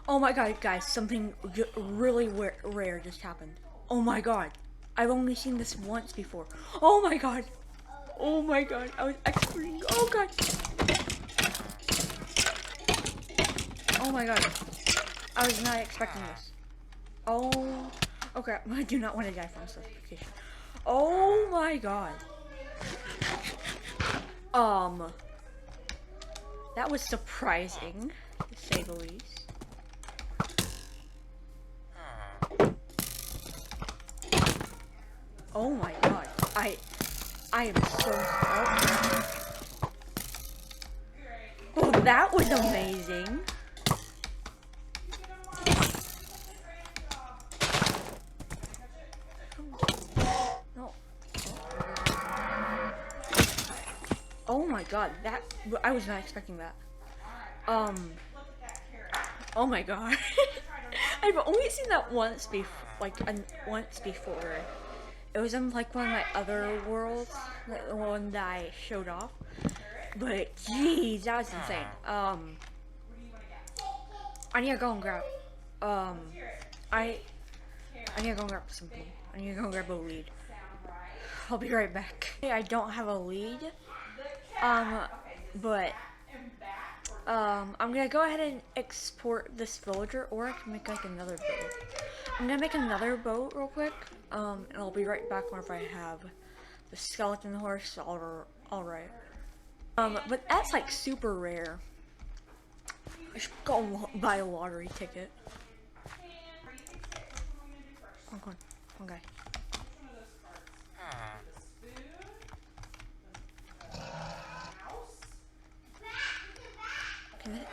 Oh my god, guys, something really rare just happened. Oh my god. I've only seen this once before. Oh my god. Oh my god. I was exporting. Oh god. Oh my god. I was not expecting this. Oh. Okay, I do not want to die from suffocation. Oh my god. That was surprising, to say the least. Oh my god. I am so Oh, that was amazing. No. Oh my god, that I was not expecting that. Oh my god. I've only seen that once once before. It was in like one of my other worlds, like the one that I showed off. But jeez, that was insane. I need to go and grab. Um, I need to go and grab something. I need to go and grab a lead. I'll be right back. I don't have a lead. But I'm gonna go ahead and export this villager, or I can make like another boat. I'm gonna make another boat real quick. And I'll be right back whenever I have the skeleton horse alright. But that's like super rare. I should go buy a lottery ticket. Oh, come on, okay.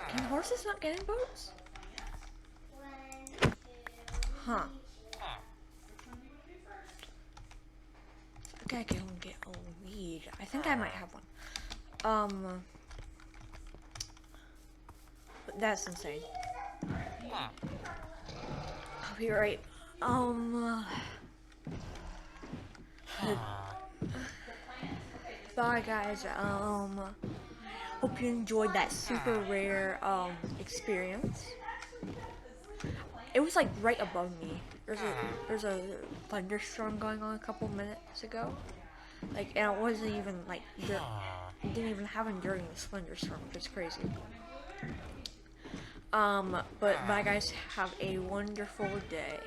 Can horses not get in boats? Huh. Okay, I can get a lead. I think I might have one. But that's insane. I'll be right. Bye guys. Hope you enjoyed that super rare experience. It was like right above me. There's a thunderstorm going on a couple minutes ago. Like, and it wasn't even like it didn't even happen during this thunderstorm, which is crazy. But bye guys, have a wonderful day.